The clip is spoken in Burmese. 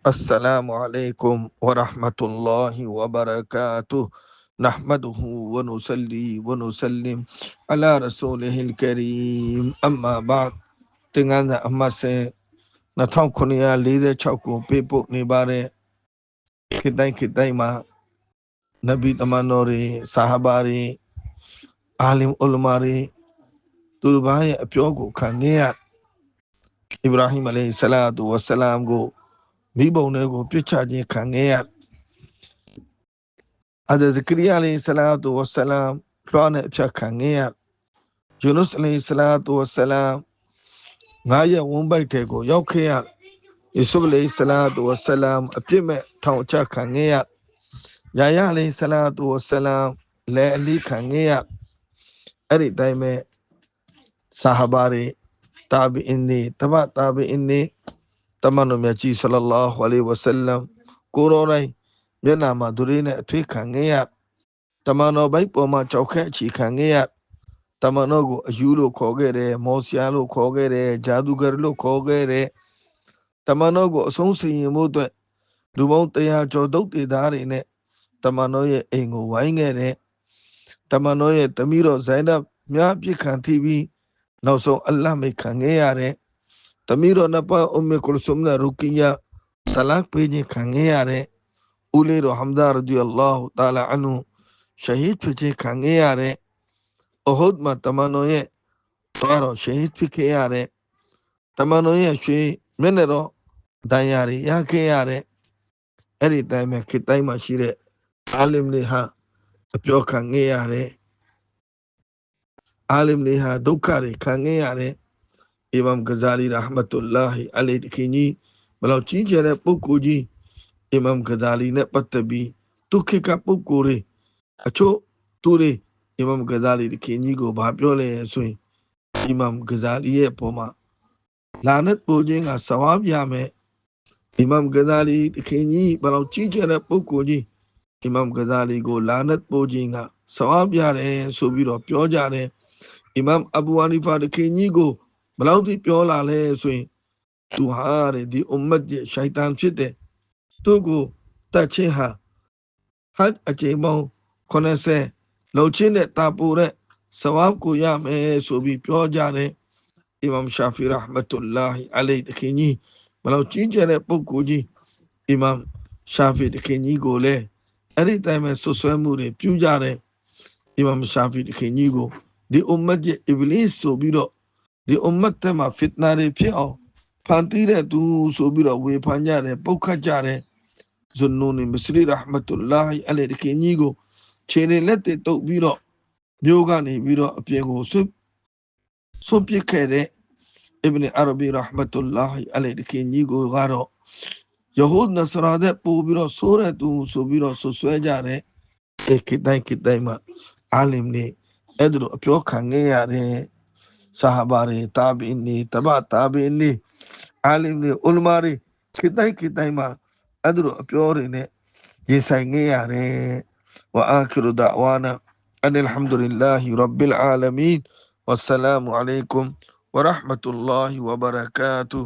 السلام عليكم ورحمة الله وبركاته نحمده ونصلي ونسلم على رسوله الكريم أما بعد تنغانا أما سي نتاو كونيا ليدة چاوكو بيبو نباري كداي ما نبي تمانوري صحاباري عالم علماري تلباي أبيوغو كانيات إبراهيم عليه الصلاة والسلام goမိဘုံတွေကိုပြစ်ချခြင်းခံခဲ့ရအဒဇကရီယာအလိုင်ဆလာတူဝဆလမ်လွှားနဲ့အဖြတ်ခံခဲ့ရယူနုစ်အလိုင်ဆလာတူဝဆလမ်ငါးရက်ဝန်းပိုက်တဲ့ကိုရောက်ခဲ့ရယူဆုဖ်အလိုင်ဆလာတူဝဆလမ်အပြစ်မဲ့ထောင်ချခံခဲ့ရယာယာအလိုင်ဆလာတူဝဆလမ်လဲအလီခံခဲ့ရအဲ့ဒီတိုင်းမဲ့ဆာဟာဘာတွေတာဘီအင်တွေတဘတာဘီအင်တွေတမန်တော်မြတ်ကြီးဆလလာဟူအလိုင်ဝါဆလမ်ကိုရောတိုင်းမျက်နှာမှာသူတွေနဲ့အထွေးခံခဲ့ရတမန်တော်ဘိုက်ပေါ်မှာကြောက်ခဲအခြေခံခဲ့ရတမန်တော်ကိုအယူလို့ခေါ်ခဲ့တယ်မော်ဆီယာလို့ခေါ်ခဲ့တယ်ဂျာဒူဂါလို့ခေါ်ခဲ့တယ်တမန်တော်ကိုအဆုံးစီရင်မှုအတွက်လူပေါင်း100ကျော်တုတ်တေသားတွေနဲ့တမန်တော်ရဲ့အိမ်ကိုဝိုင်းခဲ့တယ်တမန်တော်ရဲ့သမီးတော်ဇိုင်းဒပ်မြားပြစ်ခံထိပြီးနောက်ဆုံးအလ္လာဟ်မိခံခဲ့ရတယ်သမီးတော်နပါအုမ္မကုလ်ဆုမ်နဲ့ရူကီယာဆလတ်ပေးခြင်းခံခဲ့ရတယ်ဦးလေးတော်ဟမ်ဒါရဒီအလာဟူတာလာအန်ဟူရှဟီဒ်ဖြစ်ခြင်းခံခဲ့ရတယ်အဟုတ်မှာတမန်တော်ရဲ့တော်ရှဟီဒ်ဖြစ်ခဲ့ရတယ်တမန်တော်ရဲ့ရွှေမျက်နှာတော်ဒဏ်ရာတွေရခဲ့ရတယ်အဲ့ဒီတိုင်းမှာခေတ်တိုင်းမှာရှိတဲ့အာလင်တွေဟာအပြောခံခဲ့ရတယ်အာလင်တွေဟာဒုက္ခတွေခံခဲ့ရတယ်အီမမ်ဂဇာလီရာဟ်မတ်တူလာဟီအလိုင်ခင်ကြီးဘလောက်ကြီးကျယ်တဲ့ပုဂ္ဂိုလ်ကြီးအီမမ်ဂဇာလီနဲ့ပတ်သက်ပြီးသူခေတ်ကပုဂ္ဂိုလ်တွေအချို့သူတွေအီမမ်ဂဇာလီခင်ကြီးကိုဘာပြောလဲဆိုရင်အီမမ်ဂဇာလီရဲ့ပုံမှာလာနတ်ပူခြင်းကဆဝါပြမယ်အီမမ်ဂဇာလီခင်ကြီးဘလောက်ကြီးကျယ်တဲ့ပုဂ္ဂိုလ်ကြီးအီမမ်ဂဇာလီကိုလာနတ်ပူခြင်းကဆဝါပြတယ်ဆိုပြီးတော့ပြောကြတယ်အီမမ်အဘူဟာနီဖာခင်ကြီးကိုဘလောက်ထိပြောလာလဲဆိုရင်သူဟာတဲ့ဒီအွမ်မတ်ရဲ့ရှိုင်တန်ဖြစ်တဲ့သူကိုတတ်ချင်းဟာဟတ်အချိန်ပေါင်း80လုံချင်းနဲ့တာပူတဲ့ဆဝပ်ကိုရမယ်ဆိုပြီးပြောကြတယ်အီမမ်ရှာဖီရာဟ်မတ်တူလာဟီအလိုင်တခင်ကြီးဘလောက်ကြီးကျယ်တဲ့ပုဂ္ဂိုလ်ကြီးအီမမ်ရှာဖီတခင်ကြီးကိုလည်းအဲ့ဒီတိုင်းပဲဆွဆွဲမှုတွေပြုကြတယ်အီမမ်ရှာဖီတခင်ကြီးကိုဒီအွမ်မတ်ရဲ့အီဘလစ်ဆိုပြီးတော့ဒီအွမ်မတ်ထဲမှာဖစ်နာတွေဖြစ်အောင်ဖန်တီးတဲ့သူဆိုပြီးတော့ဝေဖန်ကြတယ်ပုတ်ခတ်ကြတယ်ဇွန်နူနီမစ္စရီရာဟ်မတ်တူလာဟီအလိုင်တခင်ကြီးကိုခြေနဲ့လက်တွေတုပ်ပြီးတော့မျိုးကနေပြီးတော့အပြင်ကိုဆွပစ်ခဲ့တဲ့အစ်ဘ်နီအာရဘီရာဟ်မတ်တူလာဟီအလိုင်တခင်ကြီးကိုကတော့ယဟူဒ်နဆရာတဲ့ပို့ပြီးတော့ဆိုးတဲ့သူဆိုပြီးတော့ဆွဆွဲကြတယ်ခေတ်တိုင်းမှာအာလင်တွေအဲ့ဒါလိုအပြောခံခဲ့ရတဲ့ဆာဟာဘာတွေတာဘီအင်တွေတဘတာဘီအင်တွေအာလင်တွေဥလမာတွေခေတ်တိုင်းမှာအဲ့ဒါလိုအပြောတွေနဲ့ရင်ဆိုင်ခဲ့ရတယ်ဝအာခီရူဒါဝါနာအန်အလ်ဟမ်ဒူလ illah ရဘ်ဘ်အာလမီန်ဝဆလာမုအလိုင်ကွမ်ဝရဟ်မတ်တူလာဟီဝဘရကာတူ